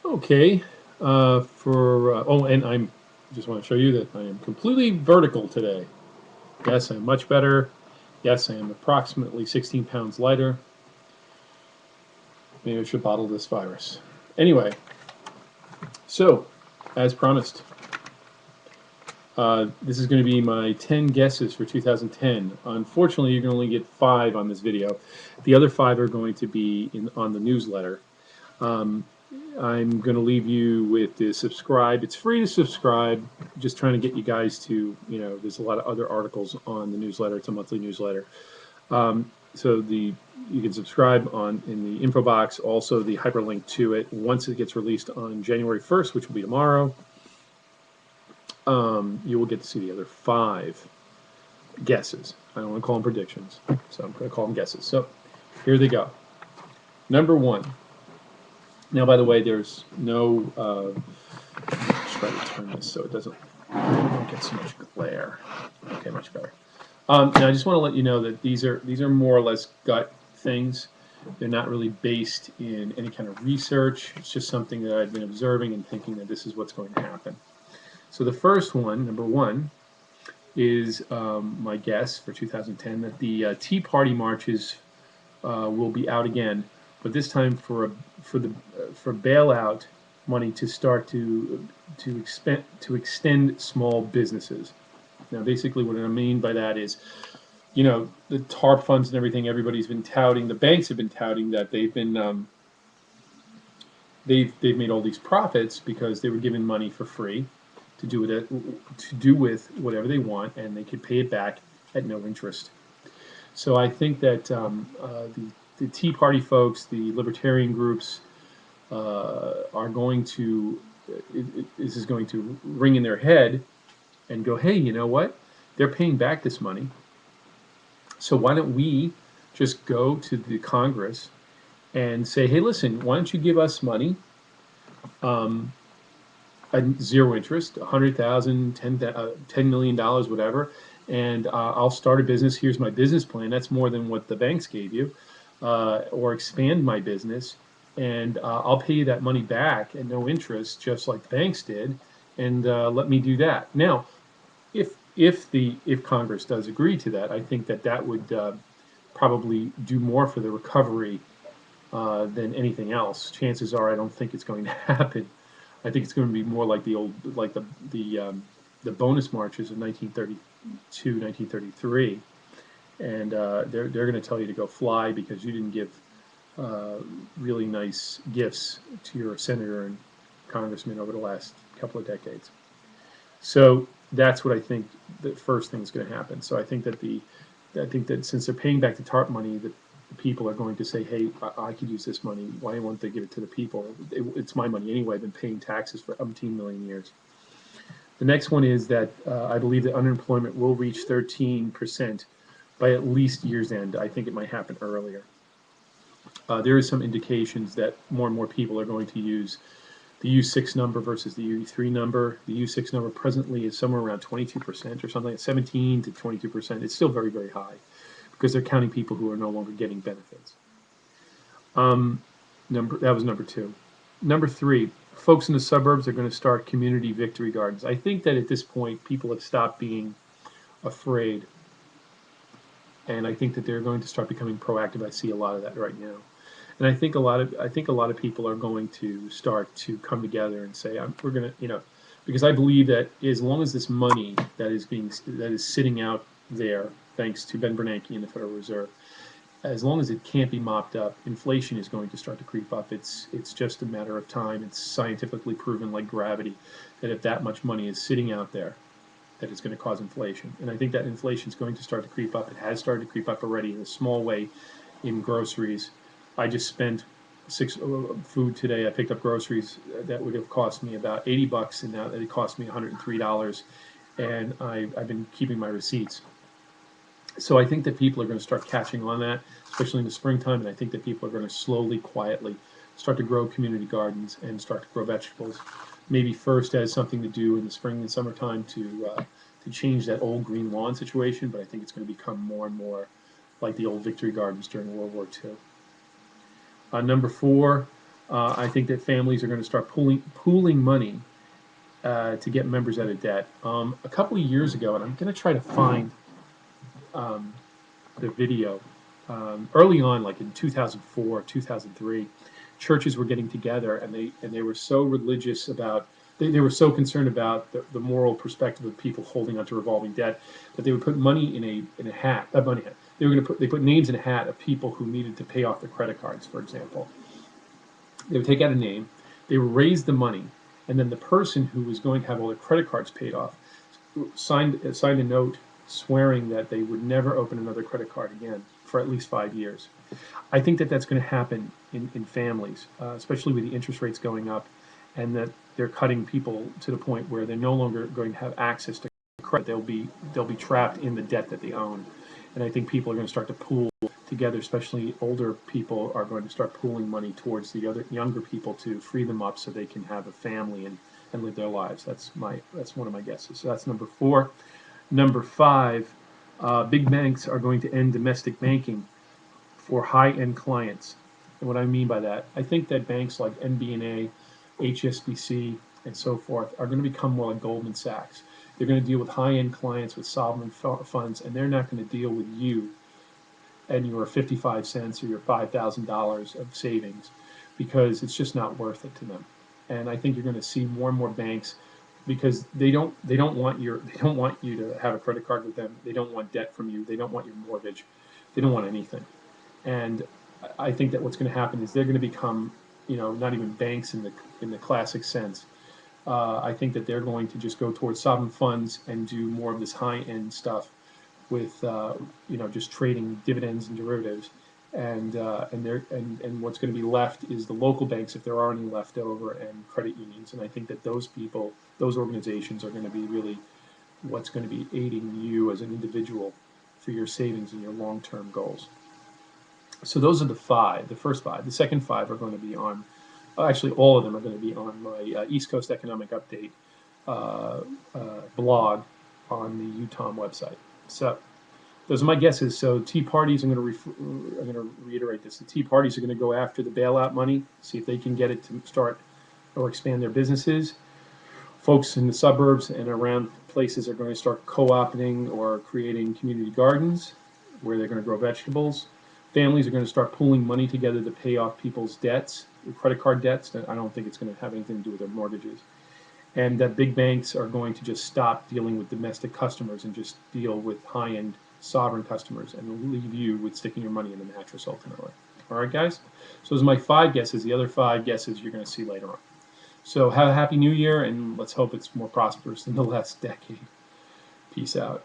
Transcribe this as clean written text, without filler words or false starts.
Okay. Oh, and I'm just want to show you that I am completely vertical today. Yes, I'm much better. Yes, I am approximately 16 pounds lighter. Maybe I should bottle this virus. Anyway, so as promised, this is going to be my 10 guesses for 2010. Unfortunately, you can only get 5 on this video. The other 5 are going to be on the newsletter. Um, I'm going to leave you with the subscribe. It's free to subscribe. Just trying to get you guys to, there's a lot of other articles on the newsletter. It's a monthly newsletter. So you can subscribe on in the info box. Also, the hyperlink to it once it gets released on January 1st, which will be tomorrow. You will get to see the other 5 guesses. I don't want to call them predictions, so I'm going to call them guesses. So here they go. Number 1. Now, by the way, there's no. Try to turn this so it doesn't don't get so much glare. Okay, much better. Now, I just want to let you know that these are more or less gut things. They're not really based in any kind of research. It's just something that I've been observing and thinking that this is what's going to happen. So the first one, number 1, is my guess for 2010 that the Tea Party marches will be out again, but this time for bailout money to start to extend small businesses. Now, basically, what I mean by that is, the TARP funds and everything. Everybody's been touting. The banks have been touting that they've made all these profits because they were given money for free to do with whatever they want, and they could pay it back at no interest. So I think that the Tea Party folks, the libertarian groups, are going to this is going to ring in their head and go, hey, you know what? They're paying back this money, so why don't we just go to the Congress and say, hey, listen, why don't you give us money, um, at zero interest, 100,000, $10 million, whatever, and I'll start a business. Here's my business plan. That's more than what the banks gave you, or expand my business, and I'll pay you that money back at no interest, just like the banks did, and let me do that. Now, if Congress does agree to that, I think that would probably do more for the recovery than anything else. Chances are, I don't think it's going to happen. I think it's going to be more like the bonus marches of 1932, 1933, and they're going to tell you to go fly because you didn't give uh, really nice gifts to your senator and congressman over the last couple of decades. So that's what I think the first thing is going to happen. So I think that since they're paying back the TARP money, the people are going to say, "Hey, I could use this money. Why won't they give it to the people? It's my money anyway. I've been paying taxes for umpteen million years." The next one is that I believe that unemployment will reach 13% by at least year's end. I think it might happen earlier. There is some indications that more and more people are going to use the U6 number versus the U3 number. The U6 number presently is somewhere around 22% or something, like 17 to 22%. It's still very, very high because they're counting people who are no longer getting benefits. That was number 2. Number 3, folks in the suburbs are going to start community victory gardens. I think that at this point, people have stopped being afraid, and I think that they're going to start becoming proactive. I see a lot of that right now. And I think a lot of people are going to start to come together and say, we're going to, because I believe that as long as this money that is sitting out there, thanks to Ben Bernanke and the Federal Reserve, as long as it can't be mopped up, inflation is going to start to creep up. It's just a matter of time. It's scientifically proven, like gravity, that if that much money is sitting out there, that it's going to cause inflation. And I think that inflation is going to start to creep up. It has started to creep up already in a small way in groceries. I just spent six food today. I picked up groceries that would have cost me about $80, and now it cost me $103. And I've been keeping my receipts. So I think that people are going to start catching on that, especially in the springtime. And I think that people are going to slowly, quietly start to grow community gardens and start to grow vegetables. Maybe first as something to do in the spring and summertime to change that old green lawn situation. But I think it's going to become more and more like the old victory gardens during World War II. Number 4, I think that families are going to start pooling money to get members out of debt. A couple of years ago, and I'm going to try to find um, the video. Early on, like in 2004, 2003, churches were getting together, and they were so religious about. They were so concerned about the moral perspective of people holding onto revolving debt that they would put money in a hat, a money hat. They put names in a hat of people who needed to pay off their credit cards, for example. They would take out a name, they would raise the money, and then the person who was going to have all their credit cards paid off signed a note swearing that they would never open another credit card again for at least 5 years. I think that that's going to happen in families, especially with the interest rates going up, and that they're cutting people to the point where they're no longer going to have access to credit. They'll be trapped in the debt that they own, and I think people are going to start to pool together. Especially older people are going to start pooling money towards the other younger people to free them up so they can have a family and live their lives. That's one of my guesses. So that's number four. Number five, big banks are going to end domestic banking for high-end clients. And what I mean by that, I think that banks like NBNA, HSBC, and so forth are going to become more like Goldman Sachs. They're going to deal with high-end clients with sovereign funds, and they're not going to deal with you and your 55 cents or your $5,000 of savings because it's just not worth it to them. And I think you're going to see more and more banks because they don't want you to have a credit card with them. They don't want debt from you. They don't want your mortgage. They don't want anything. And I think that what's going to happen is they're going to become, not even banks in the classic sense. I think that they're going to just go towards sovereign funds and do more of this high end stuff with just trading dividends and derivatives, and what's going to be left is the local banks if there are any left over and credit unions, and I think that those organizations are going to be really what's going to be aiding you as an individual for your savings and your long-term goals. So those are the first five. The second five are going to be on, actually all of them are going to be on my East Coast Economic Update blog on the UTOM website. So those are my guesses. So Tea parties, I'm going to reiterate this. The Tea parties are going to go after the bailout money, see if they can get it to start or expand their businesses. Folks in the suburbs and around places are going to start co-opting or creating community gardens where they're going to grow vegetables. Families are going to start pooling money together to pay off people's debts, credit card debts. I don't think it's going to have anything to do with their mortgages. And that big banks are going to just stop dealing with domestic customers and just deal with high-end sovereign customers and leave you with sticking your money in the mattress ultimately. All right, guys? So those are my five guesses. The other five guesses you're going to see later on. So have a happy new year, and let's hope it's more prosperous than the last decade. Peace out.